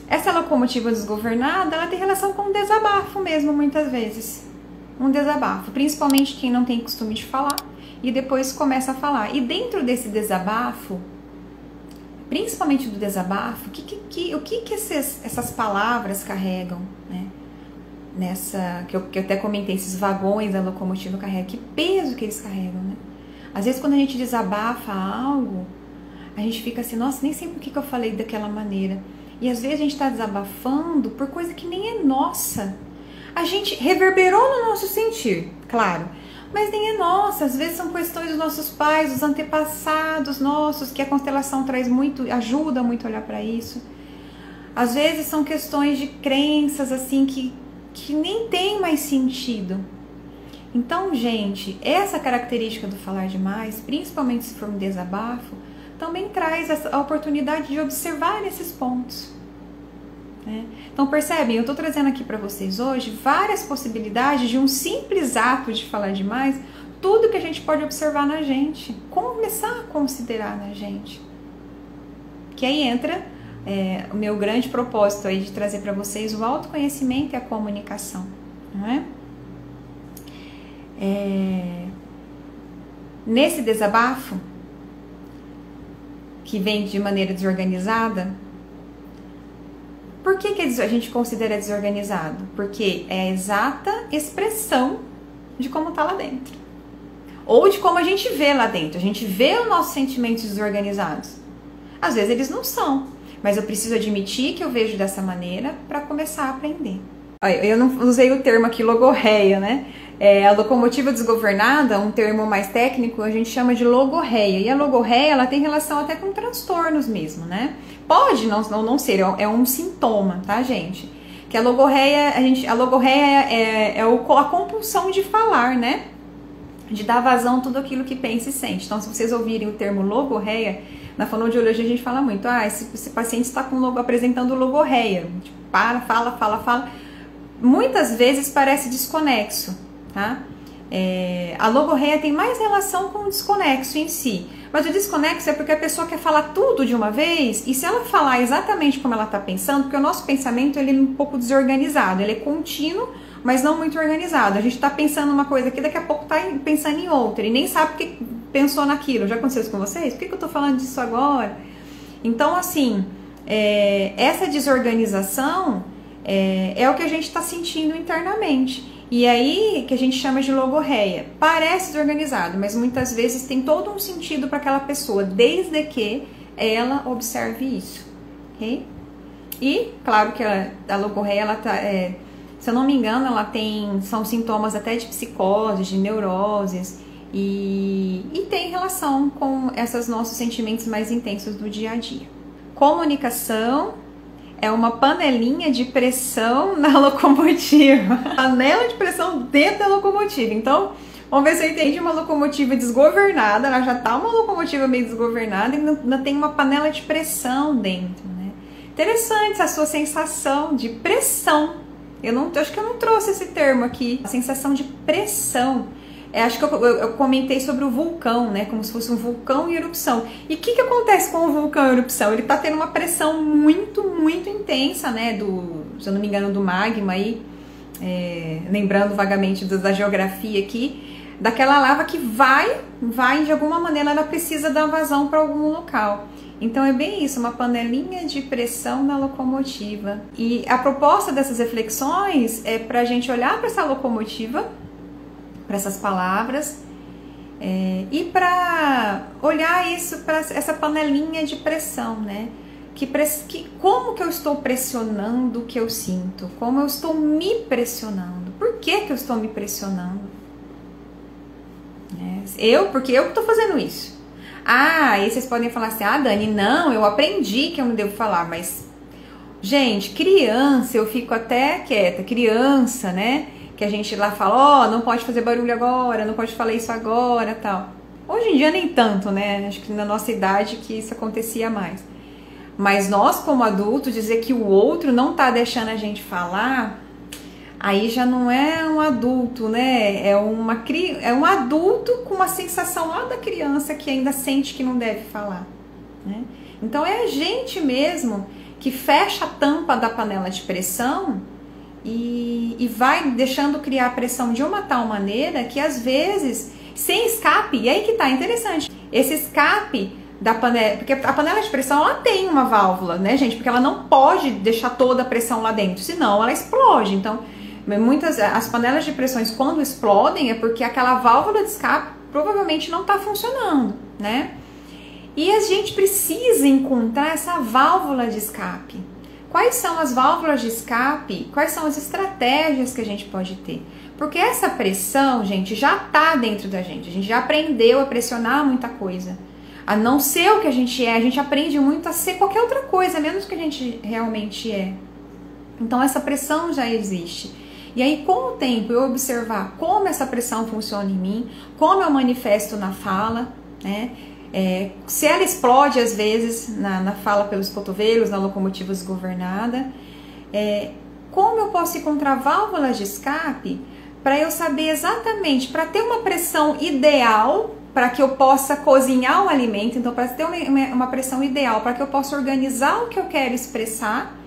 Essa locomotiva desgovernada, ela tem relação com um desabafo mesmo, muitas vezes. Um desabafo, principalmente quem não tem costume de falar e depois começa a falar. E dentro desse desabafo, principalmente do desabafo, o que essas palavras carregam, né? Que eu até comentei, esses vagões da locomotiva carregam, que peso que eles carregam, né? Às vezes quando a gente desabafa algo, a gente fica assim, nossa, nem sei por que eu falei daquela maneira. E às vezes a gente está desabafando por coisa que nem é nossa. A gente reverberou no nosso sentir, claro, mas nem é nossa. Às vezes são questões dos nossos pais, dos antepassados nossos, que a constelação traz muito, ajuda muito a olhar para isso. Às vezes são questões de crenças assim que nem tem mais sentido. Então, gente, essa característica do falar demais, principalmente se for um desabafo, também traz a oportunidade de observar esses pontos, né? Então percebem, eu estou trazendo aqui para vocês hoje várias possibilidades de um simples ato de falar demais, tudo que a gente pode observar na gente, começar a considerar na gente. Que aí entra o meu grande propósito aí de trazer para vocês o autoconhecimento e a comunicação, não é? Nesse desabafo, que vem de maneira desorganizada, por que a gente considera desorganizado? Porque é a exata expressão de como está lá dentro. Ou de como a gente vê lá dentro. A gente vê os nossos sentimentos desorganizados. Às vezes eles não são, mas eu preciso admitir que eu vejo dessa maneira para começar a aprender. Eu não usei o termo aqui logorreia, né? A locomotiva desgovernada, um termo mais técnico, a gente chama de logorreia. E a logorreia, ela tem relação até com transtornos mesmo, né? Pode não ser, é um sintoma, tá, gente? Que a logorreia, a compulsão de falar, né? De dar vazão a tudo aquilo que pensa e sente. Então, se vocês ouvirem o termo logorreia, na fonoaudiologia a gente fala muito, esse paciente está apresentando logorreia. Tipo, fala. Muitas vezes parece desconexo, tá? A logorreia tem mais relação com o desconexo em si, mas o desconexo é porque a pessoa quer falar tudo de uma vez, e se ela falar exatamente como ela está pensando, porque o nosso pensamento ele é um pouco desorganizado, ele é contínuo, mas não muito organizado. A gente está pensando uma coisa aqui, daqui a pouco está pensando em outra, e nem sabe porque pensou naquilo. Já aconteceu isso com vocês? Por que eu estou falando disso agora? Então, assim, essa desorganização é o que a gente está sentindo internamente. E aí que a gente chama de logorreia. Parece desorganizado, mas muitas vezes tem todo um sentido para aquela pessoa, desde que ela observe isso, ok? E, claro que a logorreia, ela tá, se eu não me engano, são sintomas até de psicoses, de neuroses, e tem relação com esses nossos sentimentos mais intensos do dia a dia. Comunicação é uma panelinha de pressão na locomotiva. Panela de pressão dentro da locomotiva. Então, vamos ver se eu entendi. Uma locomotiva desgovernada, ela já tá uma locomotiva meio desgovernada e ainda tem uma panela de pressão dentro, né? Interessante essa sua sensação de pressão. Acho que eu não trouxe esse termo aqui. A sensação de pressão. Acho que eu comentei sobre o vulcão, né? Como se fosse um vulcão em erupção. E o que acontece com o vulcão em erupção? Ele tá tendo uma pressão muito, muito intensa, né? Se eu não me engano, do magma aí. Lembrando vagamente da geografia aqui. Daquela lava que vai de alguma maneira, ela precisa dar vazão para algum local. Então é bem isso, uma panelinha de pressão na locomotiva. E a proposta dessas reflexões é para a gente olhar para essa locomotiva, para essas palavras, e para olhar isso, para essa panelinha de pressão, né? Como que eu estou pressionando o que eu sinto? Como eu estou me pressionando? Por que eu estou me pressionando? Porque eu que estou fazendo isso. Aí vocês podem falar assim, Dani, não, eu aprendi que eu não devo falar, mas, gente, criança, eu fico até quieta, criança, né? Que a gente lá fala, não pode fazer barulho agora, não pode falar isso agora, tal. Hoje em dia nem tanto, né? Acho que na nossa idade que isso acontecia mais. Mas nós, como adultos, dizer que o outro não tá deixando a gente falar, aí já não é um adulto, né? É um adulto com uma sensação lá da criança que ainda sente que não deve falar, né? Então é a gente mesmo que fecha a tampa da panela de pressão e vai deixando criar pressão de uma tal maneira que às vezes, sem escape, e aí que tá interessante, esse escape da panela, porque a panela de pressão ela tem uma válvula, né, gente? Porque ela não pode deixar toda a pressão lá dentro, senão ela explode. Então, as panelas de pressões quando explodem é porque aquela válvula de escape provavelmente não está funcionando, né? E a gente precisa encontrar essa válvula de escape. Quais são as válvulas de escape? Quais são as estratégias que a gente pode ter? Porque essa pressão, gente, já está dentro da gente. A gente já aprendeu a pressionar muita coisa. A não ser o que a gente aprende muito a ser qualquer outra coisa, menos o que a gente realmente é. Então essa pressão já existe. E aí com o tempo eu observar como essa pressão funciona em mim, como eu manifesto na fala, né? Se ela explode às vezes na fala pelos cotovelos, na locomotiva desgovernada, como eu posso encontrar válvulas de escape para eu saber exatamente, para ter uma pressão ideal, para que eu possa cozinhar o alimento, então para ter uma pressão ideal, para que eu possa organizar o que eu quero expressar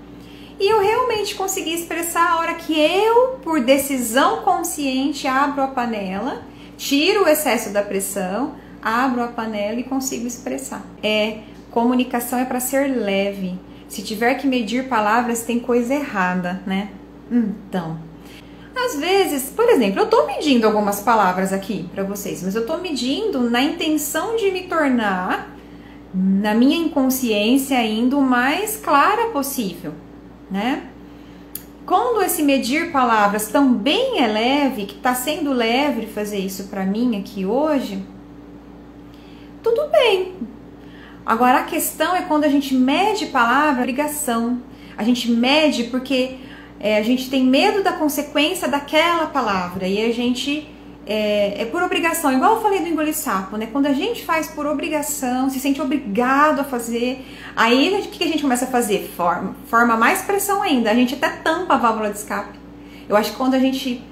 e eu realmente conseguir expressar a hora que eu, por decisão consciente, abro a panela, tiro o excesso da pressão, abro a panela e consigo expressar. Comunicação é para ser leve. Se tiver que medir palavras, tem coisa errada, né? Então, às vezes, por exemplo, eu tô medindo algumas palavras aqui para vocês, mas eu tô medindo na intenção de me tornar, na minha inconsciência ainda, o mais clara possível, né? Quando esse medir palavras também é leve, que tá sendo leve fazer isso para mim aqui hoje, tudo bem. Agora a questão é quando a gente mede palavra, obrigação. A gente mede porque a gente tem medo da consequência daquela palavra e a gente é por obrigação, igual eu falei do engolir sapo, né? Quando a gente faz por obrigação, se sente obrigado a fazer, aí o que a gente começa a fazer? Forma mais pressão ainda, a gente até tampa a válvula de escape. Eu acho que quando a gente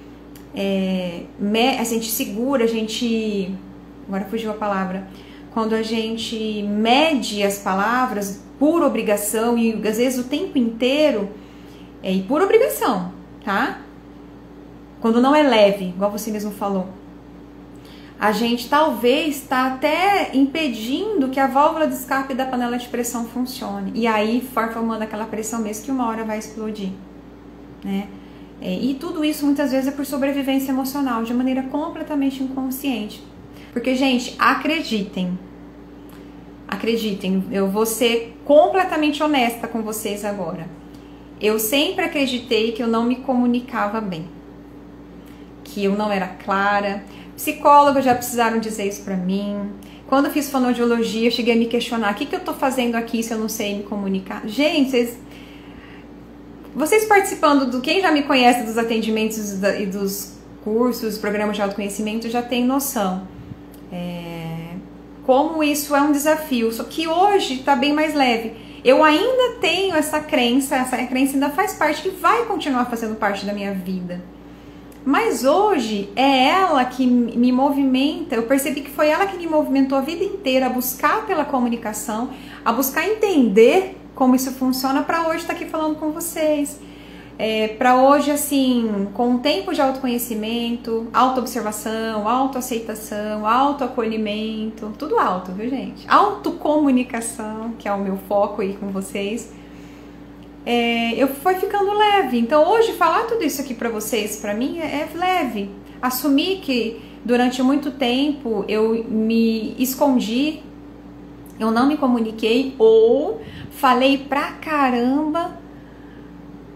segura, agora fugiu a palavra, quando a gente mede as palavras por obrigação e às vezes o tempo inteiro, e por obrigação, tá? Quando não é leve, igual você mesmo falou, a gente talvez está até impedindo que a válvula de escape da panela de pressão funcione. E aí for formando aquela pressão mesmo que uma hora vai explodir, né? E tudo isso muitas vezes é por sobrevivência emocional, de maneira completamente inconsciente. Porque, gente, acreditem, eu vou ser completamente honesta com vocês agora. Eu sempre acreditei que eu não me comunicava bem, que eu não era clara. Psicólogos já precisaram dizer isso pra mim. Quando eu fiz fonoaudiologia, eu cheguei a me questionar: o que eu tô fazendo aqui se eu não sei me comunicar? Gente, vocês participando quem já me conhece dos atendimentos e dos cursos, programas de autoconhecimento, já tem noção. Como isso é um desafio, só que hoje tá bem mais leve. Eu ainda tenho essa crença ainda faz parte, que vai continuar fazendo parte da minha vida. Mas hoje é ela que me movimenta, eu percebi que foi ela que me movimentou a vida inteira a buscar pela comunicação, a buscar entender como isso funciona para hoje estar aqui falando com vocês. Para hoje, assim, com um tempo de autoconhecimento, autoobservação, autoaceitação, autoacolhimento, tudo alto, viu, gente? Autocomunicação, que é o meu foco aí com vocês. Eu fui ficando leve. Então hoje falar tudo isso aqui pra vocês, pra mim, é leve. Assumir que durante muito tempo eu me escondi, eu não me comuniquei ou falei pra caramba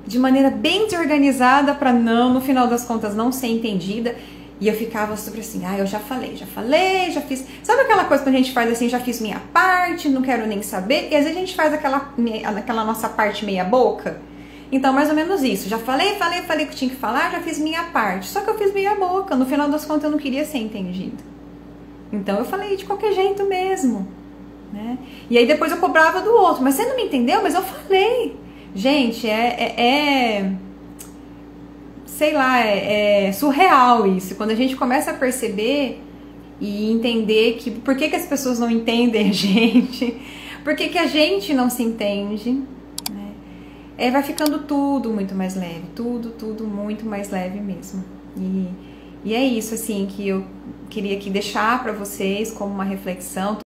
de maneira bem desorganizada pra no final das contas não ser entendida. E eu ficava super assim, eu já falei, já fiz. Sabe aquela coisa que a gente faz assim, já fiz minha parte, não quero nem saber? E às vezes a gente faz aquela nossa parte meia boca. Então, mais ou menos isso. Já falei que tinha que falar, já fiz minha parte. Só que eu fiz meia boca. No final das contas eu não queria ser entendido. Então eu falei de qualquer jeito mesmo, né? E aí depois eu cobrava do outro. Mas você não me entendeu? Mas eu falei. Gente, sei lá, é surreal isso. Quando a gente começa a perceber e entender que por que as pessoas não entendem a gente, por que a gente não se entende, né? vai ficando tudo muito mais leve, tudo muito mais leve mesmo. E é isso, assim, que eu queria aqui deixar para vocês como uma reflexão.